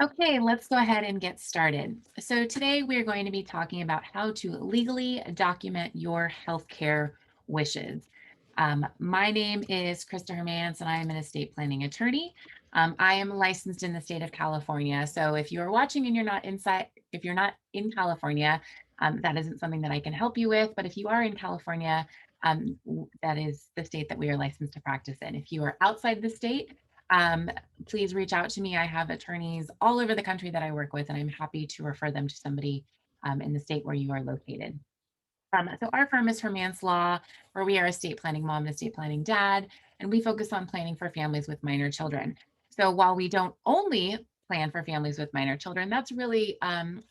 Okay, let's go ahead and get started. So today we're going to be talking about how to legally document your healthcare wishes. My name is Krista Hermans, and I am an estate planning attorney. I am licensed in the state of California. So if you are watching and if you're not in California, that isn't something that I can help you with. But if you are in California, that is the state that we are licensed to practice in. If you are outside the state, um, please reach out to me. I have attorneys all over the country that I work with, and I'm happy to refer them to somebody in the state where you are located. So our firm is Hermance Law, where we are estate planning mom and estate planning dad, and we focus on planning for families with minor children. So while we don't only plan for families with minor children, that's really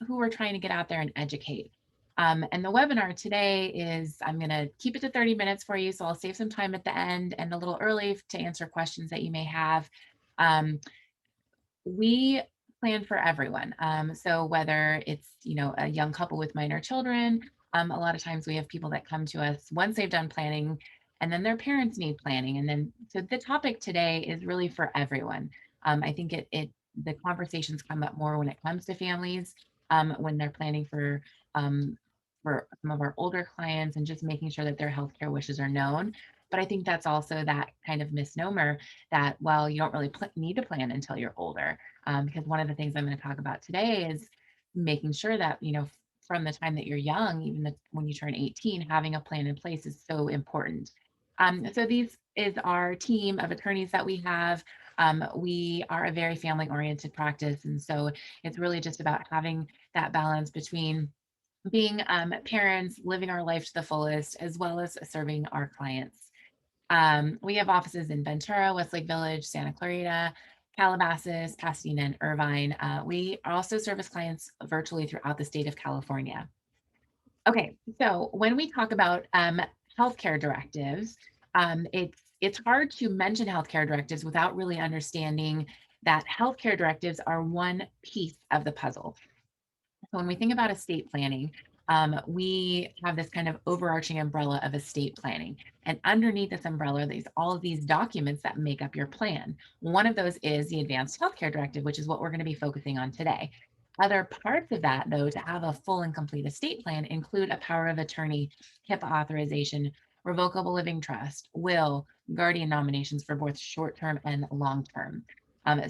who we're trying to get out there and educate. And the webinar today is, I'm going to keep it to 30 minutes for you, so I'll save some time at the end and a little early to answer questions that you may have. Um, we plan for everyone. So whether it's, a young couple with minor children, a lot of times we have people that come to us once they've done planning and then their parents need planning. And then, so the topic today is really for everyone. I think the conversations come up more when it comes to families, when they're planning for some of our older clients and just making sure that their healthcare wishes are known. But I think that's also that kind of misnomer that, well, you don't really need to plan until you're older. Because one of the things I'm going to talk about today is making sure that, from the time that you're young, even when you turn 18, having a plan in place is so important. So these is our team of attorneys that we have. We are a very family oriented practice. And so it's really just about having that balance between being parents, living our life to the fullest, as well as serving our clients. We have offices in Ventura, Westlake Village, Santa Clarita, Calabasas, Pasadena, and Irvine. We also service clients virtually throughout the state of California. Okay, so when we talk about healthcare directives, it's hard to mention healthcare directives without really understanding that healthcare directives are one piece of the puzzle. So when we think about estate planning, we have this kind of overarching umbrella of estate planning. And underneath this umbrella, there's all of these documents that make up your plan. One of those is the Advanced Healthcare Directive, which is what we're going to be focusing on today. Other parts of that, though, to have a full and complete estate plan include a power of attorney, HIPAA authorization, revocable living trust, will, guardian nominations for both short term and long term.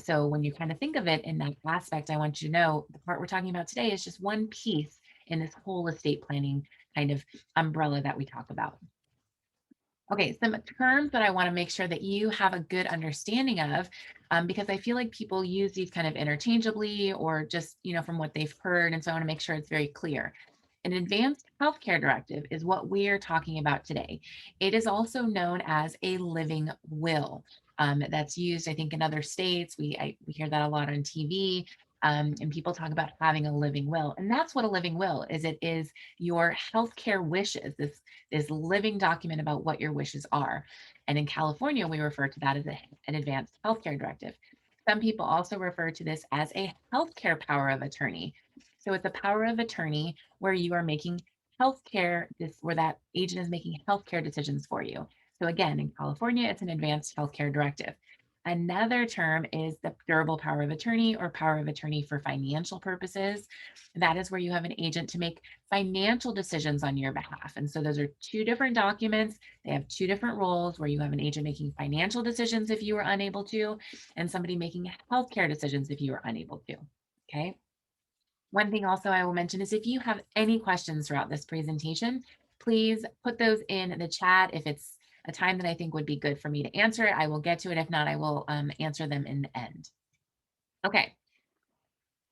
So when you kind of think of it in that aspect, I want you to know the part we're talking about today is just one piece in this whole estate planning kind of umbrella that we talk about. Okay, some terms that I want to make sure that you have a good understanding of, because I feel like people use these kind of interchangeably or just, from what they've heard. And so I want to make sure it's very clear. An advanced healthcare directive is what we are talking about today. It is also known as a living will. That's used, I think, in other states. We hear that a lot on TV, and people talk about having a living will. And that's what a living will is. It is your healthcare wishes, this living document about what your wishes are. And in California, we refer to that as an advanced healthcare directive. Some people also refer to this as a healthcare power of attorney. So it's a power of attorney where you are making where that agent is making healthcare decisions for you. So again, in California, it's an advanced healthcare directive. Another term is the durable power of attorney or power of attorney for financial purposes. That is where you have an agent to make financial decisions on your behalf. And so those are two different documents. They have two different roles where you have an agent making financial decisions if you are unable to, and somebody making healthcare decisions if you are unable to. Okay. One thing also I will mention is if you have any questions throughout this presentation, please put those in the chat. If it's a time that I think would be good for me to answer it, I will get to it. If not, I will answer them in the end. Okay,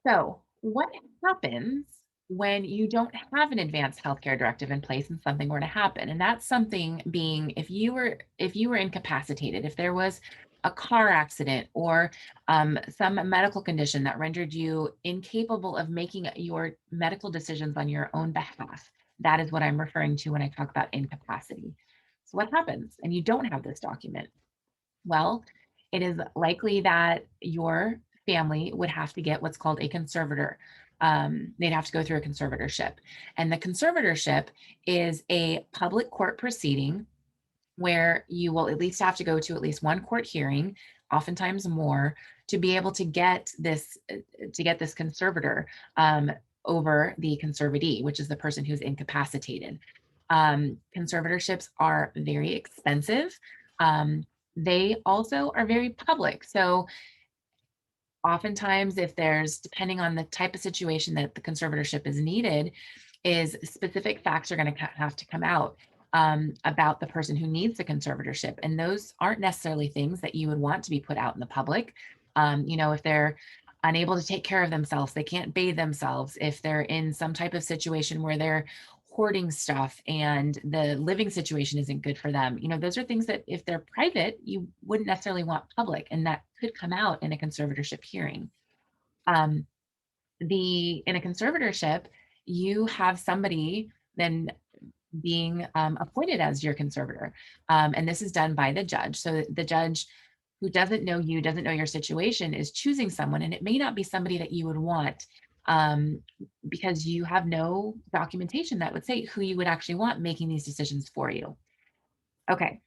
so what happens when you don't have an advanced healthcare directive in place and something were to happen? And that's something being if you were incapacitated, if there was a car accident or some medical condition that rendered you incapable of making your medical decisions on your own behalf. That is what I'm referring to when I talk about incapacity. So what happens? And you don't have this document. Well, it is likely that your family would have to get what's called a conservator. They'd have to go through a conservatorship. And the conservatorship is a public court proceeding where you will at least have to go to at least one court hearing oftentimes more, to be able to get this conservator um, over the conservatee, which is the person who's incapacitated. Conservatorships are very expensive. Um, they also are very public. So oftentimes, if there's, depending on the type of situation that the conservatorship is needed, is specific facts are going to have to come out about the person who needs the conservatorship. And those aren't necessarily things that you would want to be put out in the public. If they're unable to take care of themselves, they can't bathe themselves, if they're in some type of situation where they're hoarding stuff and the living situation isn't good for them, those are things that if they're private, you wouldn't necessarily want public, and that could come out in a conservatorship hearing. Um, the In a conservatorship, you have somebody then being appointed as your conservator. And this is done by the judge. So the judge who doesn't know you, doesn't know your situation, is choosing someone, and it may not be somebody that you would want um, because you have no documentation that would say who you would actually want making these decisions for you. Okay,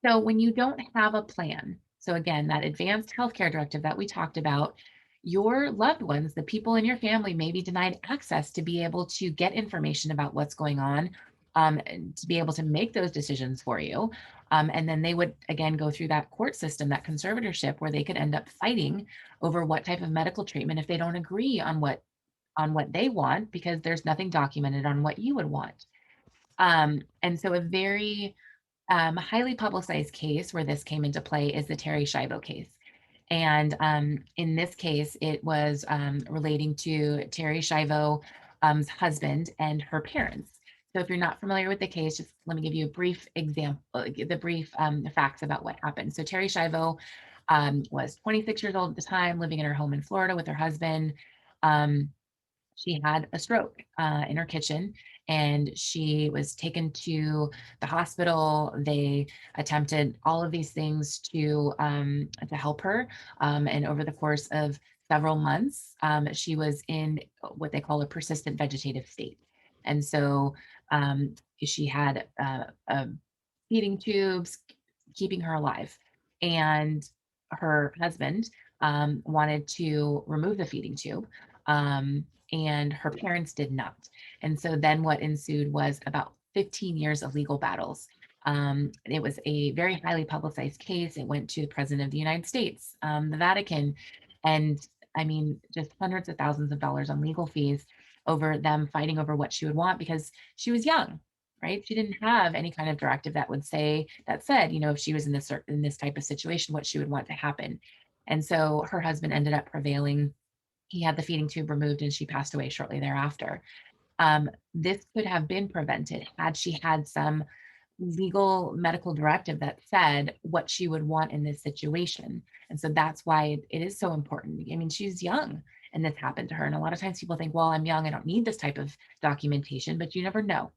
so when you don't have a plan, so again, that advanced healthcare directive that we talked about, your loved ones, the people in your family, may be denied access to be able to get information about what's going on, and to be able to make those decisions for you. And then they would again go through that court system, that conservatorship, where they could end up fighting over what type of medical treatment if they don't agree on what they want, because there's nothing documented on what you would want. And so a very highly publicized case where this came into play is the Terry Schiavo case. And in this case, it was relating to Terry Schiavo's husband and her parents. So if you're not familiar with the case, just let me give you a brief example, the brief facts about what happened. So Terry Schiavo was 26 years old at the time, living in her home in Florida with her husband. Um, she had a stroke in her kitchen, and she was taken to the hospital. They attempted all of these things to help her, and over the course of several months, she was in what they call a persistent vegetative state. And so she had feeding tubes keeping her alive, and her husband wanted to remove the feeding tube, and her parents did not. And so then what ensued was about 15 years of legal battles. It was a very highly publicized case. It went to the President of the United States, the Vatican, and I mean, just hundreds of thousands of dollars on legal fees over them fighting over what she would want, because she was young, right? She didn't have any kind of directive that would say, that said, if she was in this type of situation, what she would want to happen. And so her husband ended up prevailing. He had the feeding tube removed, and she passed away shortly thereafter. This could have been prevented had she had some legal medical directive that said what she would want in this situation. And so that's why it is so important. I mean, she's young and this happened to her. And a lot of times people think, well, I'm young, I don't need this type of documentation, but you never know,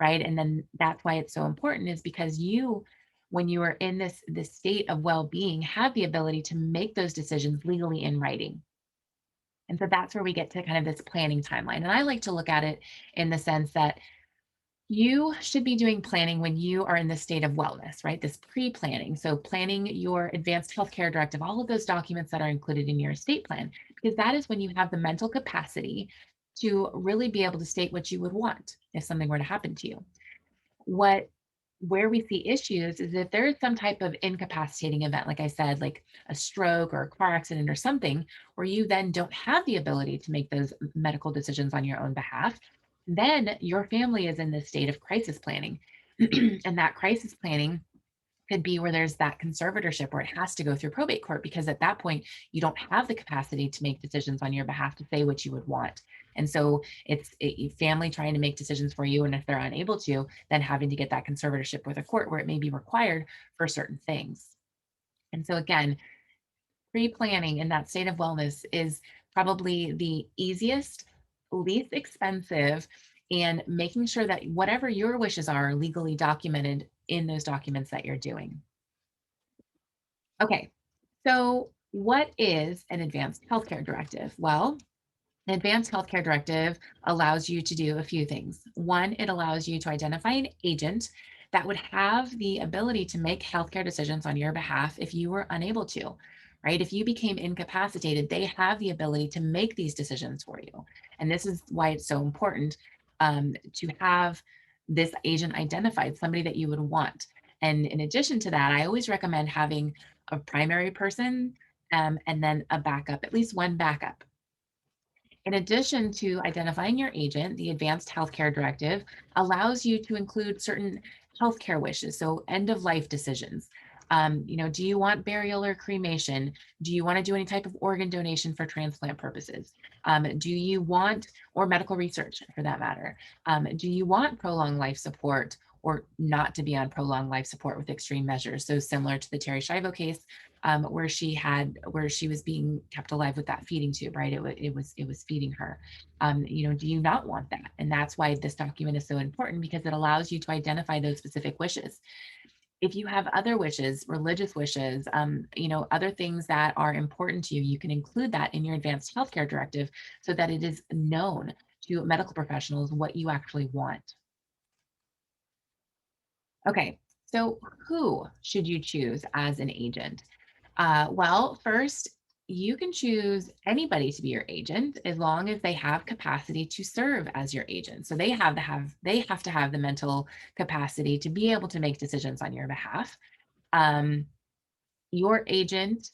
right? And then that's why it's so important, is because you, when you are in this state of well-being, have the ability to make those decisions legally in writing. And so that's where we get to kind of this planning timeline. And I like to look at it in the sense that you should be doing planning when you are in the state of wellness, right? This pre-planning. So planning your advanced healthcare directive, all of those documents that are included in your estate plan, because that is when you have the mental capacity to really be able to state what you would want if something were to happen to you. What Where we see issues is if there is some type of incapacitating event, like I said, like a stroke or a car accident or something, where you then don't have the ability to make those medical decisions on your own behalf, then your family is in this state of crisis planning. And that crisis planning could be where there's that conservatorship where it has to go through probate court, because at that point you don't have the capacity to make decisions on your behalf to say what you would want. And so it's family trying to make decisions for you, and if they're unable to, then having to get that conservatorship with a court where it may be required for certain things. And so again, pre-planning in that state of wellness is probably the easiest, least expensive, and making sure that whatever your wishes are legally documented in those documents that you're doing. Okay, so what is an advanced healthcare directive? Well, an advanced healthcare directive allows you to do a few things. One, it allows you to identify an agent that would have the ability to make healthcare decisions on your behalf if you were unable to, right? If you became incapacitated, they have the ability to make these decisions for you. And this is why it's so important to have this agent identified, somebody that you would want. And in addition to that, I always recommend having a primary person and then a backup, at least one backup. In addition to identifying your agent, the Advanced Healthcare Directive allows you to include certain healthcare wishes, so end of life decisions. Do you want burial or cremation? Do you want to do any type of organ donation for transplant purposes? Do you want, or medical research for that matter? Do you want prolonged life support or not to be on prolonged life support with extreme measures? So similar to the Terry Schiavo case, where she was being kept alive with that feeding tube, right? It was feeding her. Do you not want that? And that's why this document is so important, because it allows you to identify those specific wishes. If you have other wishes, religious wishes, other things that are important to you, you can include that in your advanced healthcare directive so that it is known to medical professionals what you actually want. Okay, so who should you choose as an agent? Well, first, you can choose anybody to be your agent as long as they have capacity to serve as your agent. So they have to have the mental capacity to be able to make decisions on your behalf. Um, your agent,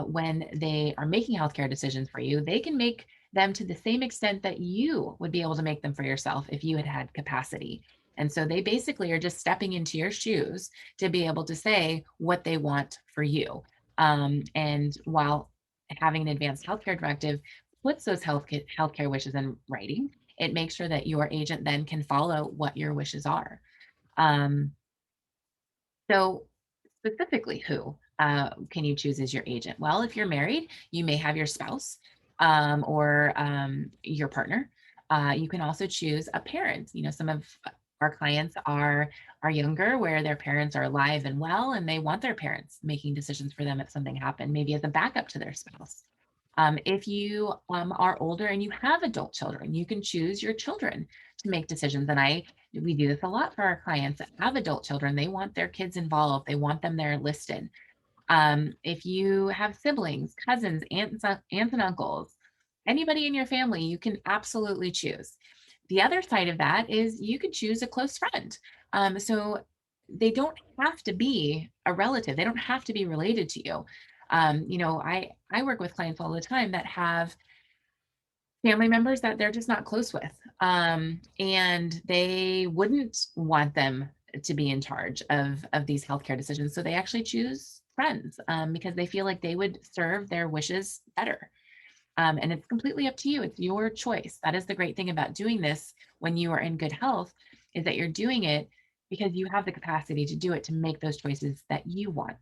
when they are making healthcare decisions for you, they can make them to the same extent that you would be able to make them for yourself if you had had capacity. And so they basically are just stepping into your shoes to be able to say what they want for you. And while having an advanced healthcare directive puts those healthcare wishes in writing, it makes sure that your agent then can follow what your wishes are. Um, so specifically, who can you choose as your agent? Well, if you're married, you may have your spouse or your partner. You can also choose a parent. Some of our clients are younger, where their parents are alive and well, and they want their parents making decisions for them if something happened, maybe as a backup to their spouse. If you are older and you have adult children, you can choose your children to make decisions. And we do this a lot for our clients that have adult children. They want their kids involved. They want them there listed. If you have siblings, cousins, aunts and uncles, anybody in your family, you can absolutely choose. The other side of that is you could choose a close friend. So they don't have to be a relative. They don't have to be related to you. I work with clients all the time that have family members that they're just not close with. And they wouldn't want them to be in charge of these healthcare decisions. So they actually choose friends because they feel like they would serve their wishes better. And it's completely up to you. It's your choice. That is the great thing about doing this when you are in good health, is that you're doing it because you have the capacity to do it, to make those choices that you want.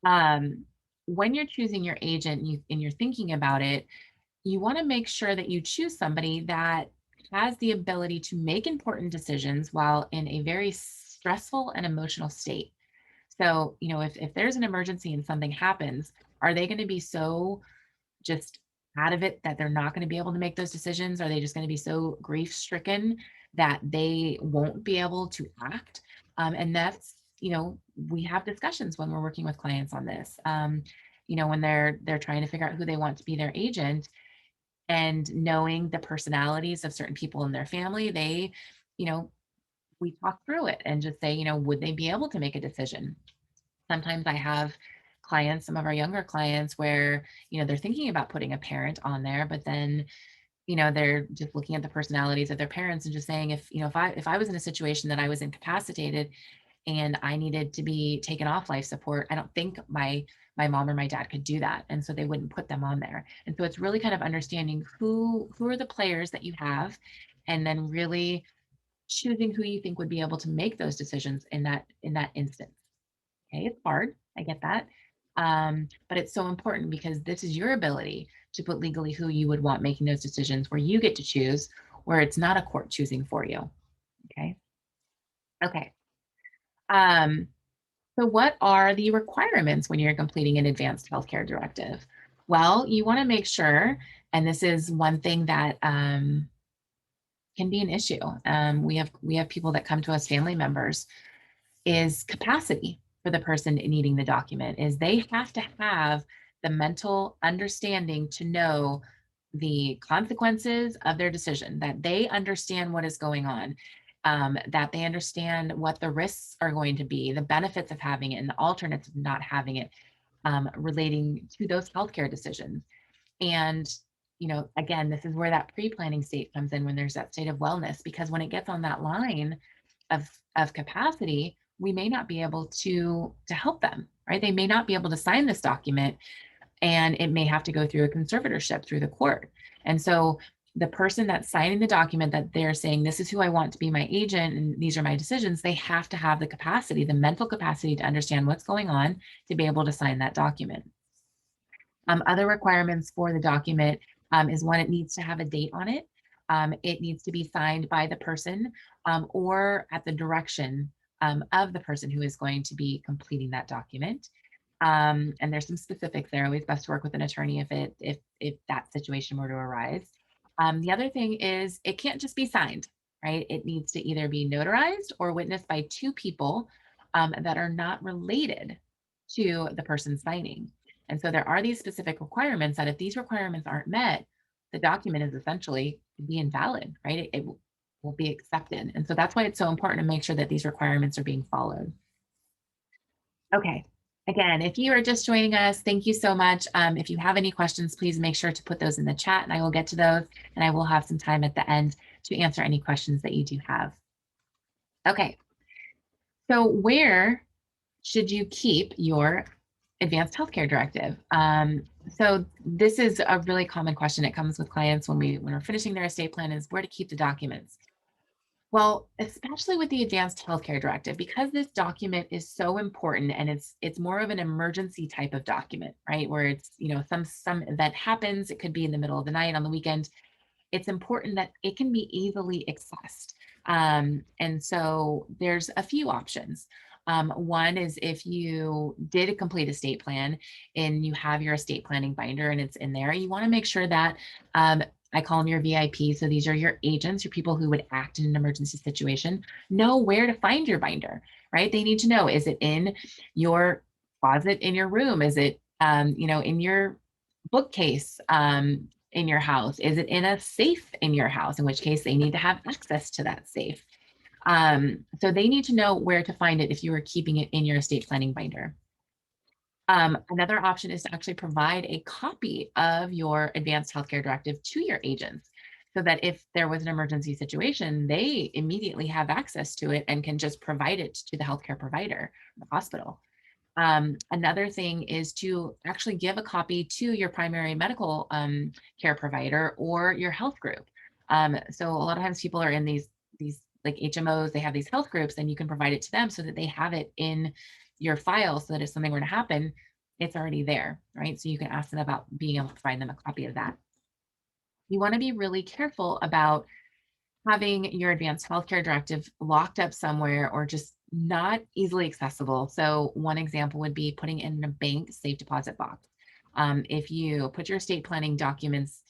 Um, when you're choosing your agent and you're thinking about it, you want to make sure that you choose somebody that has the ability to make important decisions while in a very stressful and emotional state. So, if there's an emergency and something happens, are they going to be so just out of it that they're not going to be able to make those decisions? Are they just going to be so grief stricken that they won't be able to act? And that's, we have discussions when we're working with clients on this. When they're trying to figure out who they want to be their agent, and knowing the personalities of certain people in their family, you know, we talk through it and just say, would they be able to make a decision? Sometimes I have clients, some of our younger clients, where, they're thinking about putting a parent on there, but then, they're just looking at the personalities of their parents and just saying, if I was in a situation that I was incapacitated and I needed to be taken off life support, I don't think my mom or my dad could do that. And so they wouldn't put them on there. And so it's really kind of understanding who are the players that you have, and then really choosing who you think would be able to make those decisions in that instance. Okay, it's hard. I get that. But it's so important because this is your ability to put legally who you would want making those decisions, where you get to choose, where it's not a court choosing for you. Okay. Okay. Um, So, what are the requirements when you're completing an advanced healthcare directive? Well, you want to make sure, and this is one thing that can be an issue. We have people that come to us, family members, is capacity for the person needing the document, is they have to have the mental understanding to know the consequences of their decision, that they understand what is going on, that they understand what the risks are going to be, the benefits of having it and the alternates of not having it, relating to those healthcare decisions. And, again, this is where that pre-planning state comes in, when there's that state of wellness, because when it gets on that line of capacity, we may not be able to help them, right? They may not be able to sign this document, and it may have to go through a conservatorship through the court. And so the person that's signing the document, that they're saying, this is who I want to be my agent and these are my decisions, they have to have the capacity, the mental capacity, to understand what's going on, to be able to sign that document. Other requirements for the document is one, it needs to have a date on it. It needs to be signed by the person, or at the direction of the person who is going to be completing that document. And there's some specifics there. Always best to work with an attorney if that situation were to arise. The other thing is, it can't just be signed, right? It needs to either be notarized or witnessed by two people that are not related to the person signing. And so there are these specific requirements that if these requirements aren't met, the document is essentially be invalid, right? It will be accepted. And so that's why it's so important to make sure that these requirements are being followed. Okay. Again, if you are just joining us, thank you so much. If you have any questions, please make sure to put those in the chat and I will get to those, and I will have some time at the end to answer any questions that you do have. Okay. So where should you keep your advanced healthcare directive? So this is a really common question. It comes with clients when we're finishing their estate plan, is where to keep the documents. Well, especially with the advanced healthcare directive, because this document is so important, and it's more of an emergency type of document, right? Where it's, some event happens, it could be in the middle of the night, on the weekend. It's important that it can be easily accessed. And so there's a few options. One is, if you did a complete estate plan and you have your estate planning binder and it's in there, you want to make sure that, I call them your VIP. So these are your agents, your people who would act in an emergency situation, know where to find your binder, right? They need to know, is it in your closet in your room? Is it, in your bookcase, in your house? Is it in a safe in your house? In which case they need to have access to that safe. So they need to know where to find it if you are keeping it in your estate planning binder. Another option is to actually provide a copy of your advanced healthcare directive to your agents, so that if there was an emergency situation, they immediately have access to it and can just provide it to the healthcare provider, the hospital. Another thing is to actually give a copy to your primary medical care provider or your health group. So a lot of times people are in these like HMOs, they have these health groups, and you can provide it to them so that they have it in your file, so that if something were to happen, it's already there, right? So you can ask them about being able to provide them a copy of that. You want to be really careful about having your advanced healthcare directive locked up somewhere or just not easily accessible. So one example would be putting it in a bank safe deposit box. If you put your estate planning documents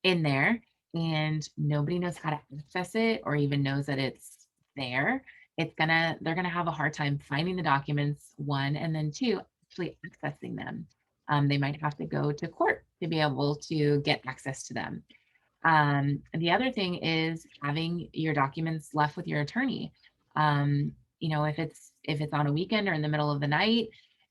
in there and nobody knows how to access it or even knows that it's there, they're gonna have a hard time finding the documents, one, and then two, actually accessing them. They might have to go to court to be able to get access to them. And the other thing is having your documents left with your attorney. If it's on a weekend or in the middle of the night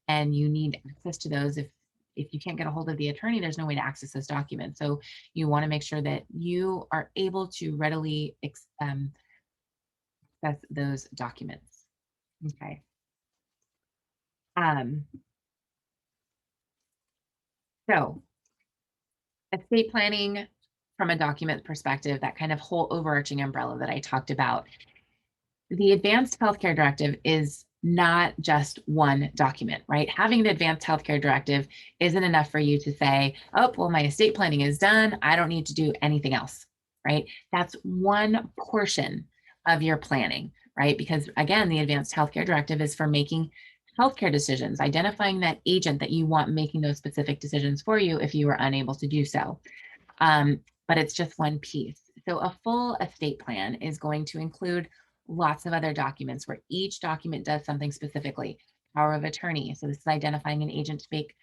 and you need access to those, if you can't get a hold of the attorney, there's no way to access those documents. So you want to make sure that you are able to readily access those documents. Okay. So estate planning from a document perspective, that kind of whole overarching umbrella that I talked about. The advanced healthcare directive is not just one document, right? Having an advanced healthcare directive isn't enough for you to say, oh, well, my estate planning is done, I don't need to do anything else, right? That's one portion of your planning, right? Because again, the advanced healthcare directive is for making healthcare decisions, identifying that agent that you want making those specific decisions for you if you are unable to do so. But it's just one piece. So a full estate plan is going to include lots of other documents where each document does something specifically. Power of attorney. So this is identifying an agent to make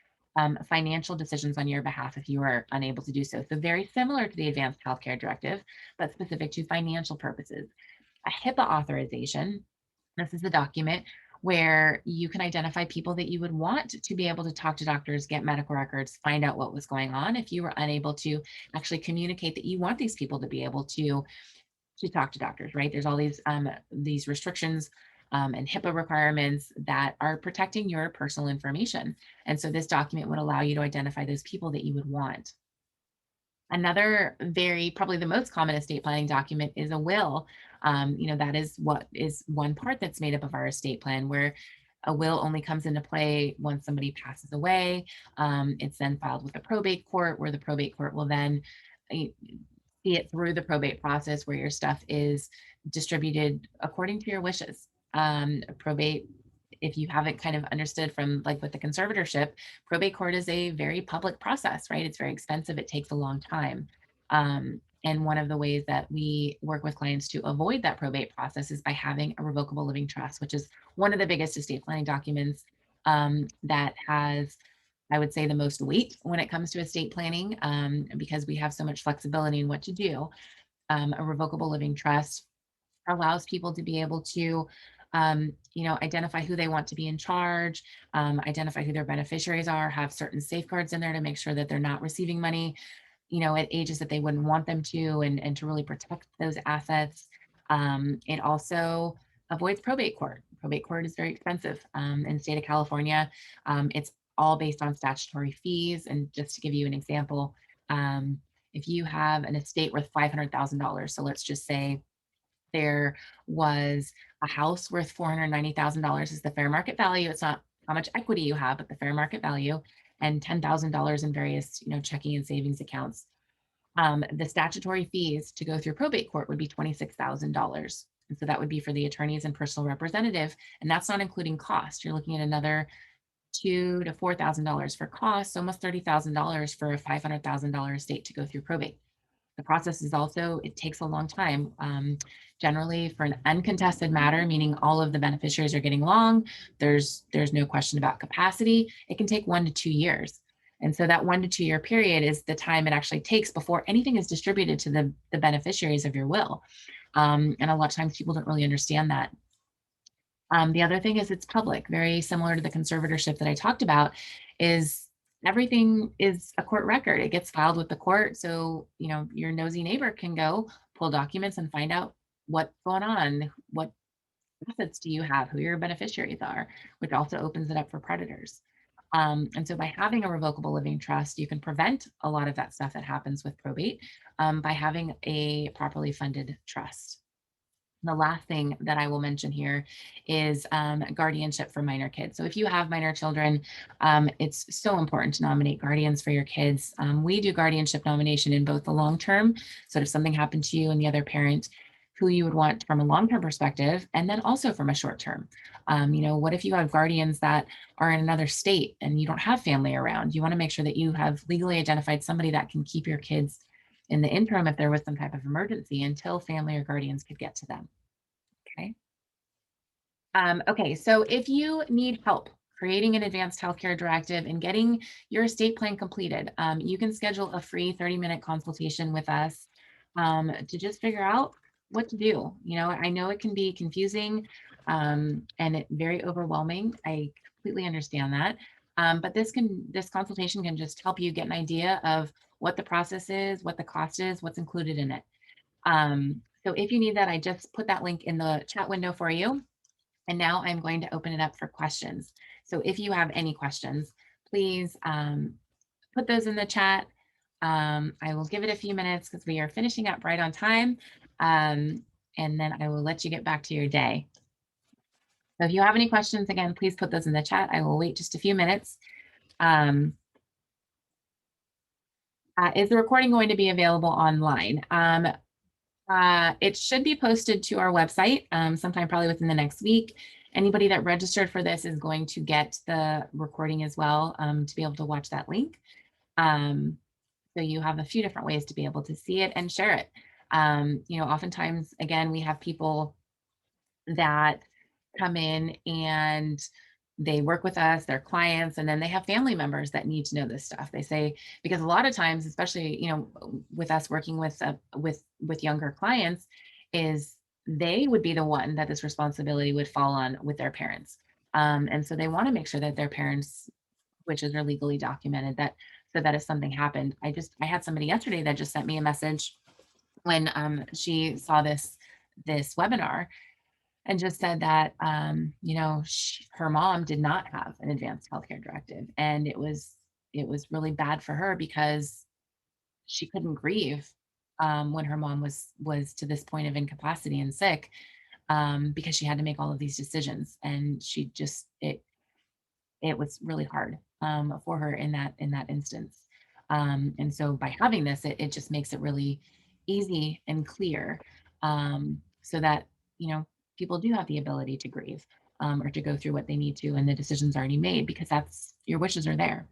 financial decisions on your behalf if you are unable to do so. So very similar to the Advanced Healthcare Directive, but specific to financial purposes. A HIPAA authorization. This is a document where you can identify people that you would want to be able to talk to doctors, get medical records, find out what was going on if you were unable to actually communicate that you want these people to be able to talk to doctors, right? There's all these restrictions and HIPAA requirements that are protecting your personal information. And so this document would allow you to identify those people that you would want. Another probably the most common estate planning document is a will. That is what is one part that's made up of our estate plan, where a will only comes into play once somebody passes away. It's then filed with the probate court, where the probate court will then see it through the probate process, where your stuff is distributed according to your wishes. Probate, if you haven't kind of understood from like with the conservatorship, probate court is a very public process, right? It's very expensive. It takes a long time. And one of the ways that we work with clients to avoid that probate process is by having a revocable living trust, which is one of the biggest estate planning documents that has, I would say, the most weight when it comes to estate planning, because we have so much flexibility in what to do. A revocable living trust allows people to be able to identify who they want to be in charge, identify who their beneficiaries are, have certain safeguards in there to make sure that they're not receiving money, at ages that they wouldn't want them to, and to really protect those assets. It also avoids probate court. Probate court is very expensive in the state of California. It's all based on statutory fees. And just to give you an example, if you have an estate worth $500,000, so let's just say there was a house worth $490,000 is the fair market value. It's not how much equity you have, but the fair market value, and $10,000 in various, checking and savings accounts. The statutory fees to go through probate court would be $26,000. And so that would be for the attorneys and personal representative. And that's not including cost. You're looking at another $2,000 to $4,000 for costs, almost $30,000 for a $500,000 estate to go through probate. The process is also, it takes a long time. Generally for an uncontested matter, meaning all of the beneficiaries are getting along, there's no question about capacity, it can take 1 to 2 years. And so that 1 to 2 year period is the time it actually takes before anything is distributed to the beneficiaries of your will. And a lot of times people don't really understand that. The other thing is it's public, very similar to the conservatorship that I talked about, is everything is a court record. It gets filed with the court. So, your nosy neighbor can go pull documents and find out what's going on, what assets do you have, who your beneficiaries are, which also opens it up for predators. And so by having a revocable living trust, you can prevent a lot of that stuff that happens with probate by having a properly funded trust. The last thing that I will mention here is guardianship for minor kids. So if you have minor children, it's so important to nominate guardians for your kids. We do guardianship nomination in both the long term, so if something happened to you and the other parent, who you would want from a long-term perspective, and then also from a short-term. What if you have guardians that are in another state and you don't have family around? You want to make sure that you have legally identified somebody that can keep your kids in the interim if there was some type of emergency until family or guardians could get to them. Okay. Okay, so if you need help creating an advanced healthcare directive and getting your estate plan completed, you can schedule a free 30-minute consultation with us to just figure out what to do. I know it can be confusing and very overwhelming. I completely understand that. But this consultation can just help you get an idea of what the process is, what the cost is, what's included in it. So if you need that, I just put that link in the chat window for you. And now I'm going to open it up for questions. So if you have any questions, please put those in the chat. I will give it a few minutes because we are finishing up right on time. And then I will let you get back to your day. So if you have any questions, again, please put those in the chat. I will wait just a few minutes. Is the recording going to be available online? It should be posted to our website sometime probably within the next week. Anybody that registered for this is going to get the recording as well to be able to watch that link. So you have a few different ways to be able to see it and share it. Oftentimes, again, we have people that come in and they work with us, they're clients, and then they have family members that need to know this stuff. They say, because a lot of times, especially, with us working with younger clients, is they would be the one that this responsibility would fall on with their parents. And so they want to make sure that their parents' wishes are legally documented, that so that if something happened, I had somebody yesterday that just sent me a message when she saw this webinar and just said that her mom did not have an advanced healthcare directive, and it was really bad for her because she couldn't grieve when her mom was to this point of incapacity and sick, because she had to make all of these decisions, and it was really hard for her in that instance. And so by having this, it just makes it really easy and clear, so that people do have the ability to grieve, or to go through what they need to, and the decision's already made because that's your wishes are there.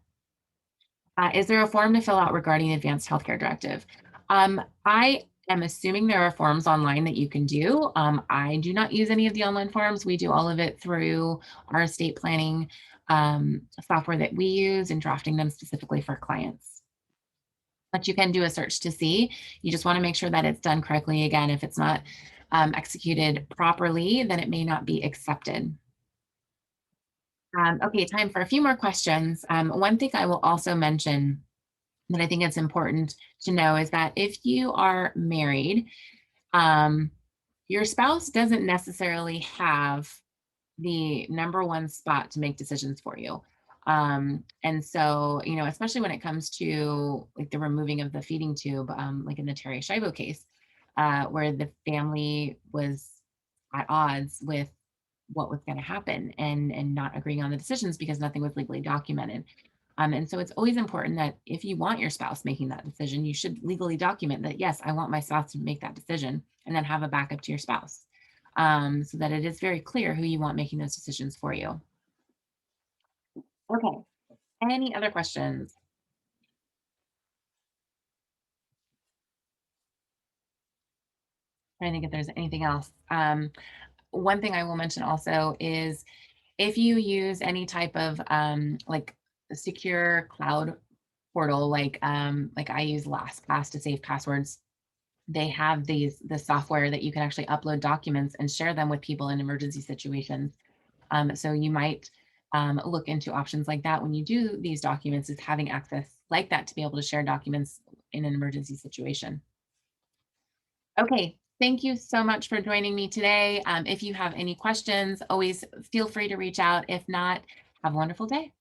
Is there a form to fill out regarding the advanced healthcare directive? I am assuming there are forms online that you can do. I do not use any of the online forms. We do all of it through our estate planning software that we use and drafting them specifically for clients. But you can do a search to see. You just want to make sure that it's done correctly. Again, if it's not executed properly, then it may not be accepted. Okay, time for a few more questions. One thing I will also mention that I think it's important to know is that if you are married, um, your spouse doesn't necessarily have the number one spot to make decisions for you. And so, especially when it comes to like the removing of the feeding tube, like in the Terry Schiavo case, where the family was at odds with what was going to happen and not agreeing on the decisions because nothing was legally documented. And so it's always important that if you want your spouse making that decision, you should legally document that, yes, I want my spouse to make that decision, and then have a backup to your spouse, so that it is very clear who you want making those decisions for you. Okay. Any other questions? I think if there's anything else. One thing I will mention also is if you use any type of like secure cloud portal, like I use LastPass to save passwords. They have the software that you can actually upload documents and share them with people in emergency situations. So you might look into options like that when you do these documents, is having access like that to be able to share documents in an emergency situation. Okay, thank you so much for joining me today. If you have any questions, always feel free to reach out. If not, have a wonderful day.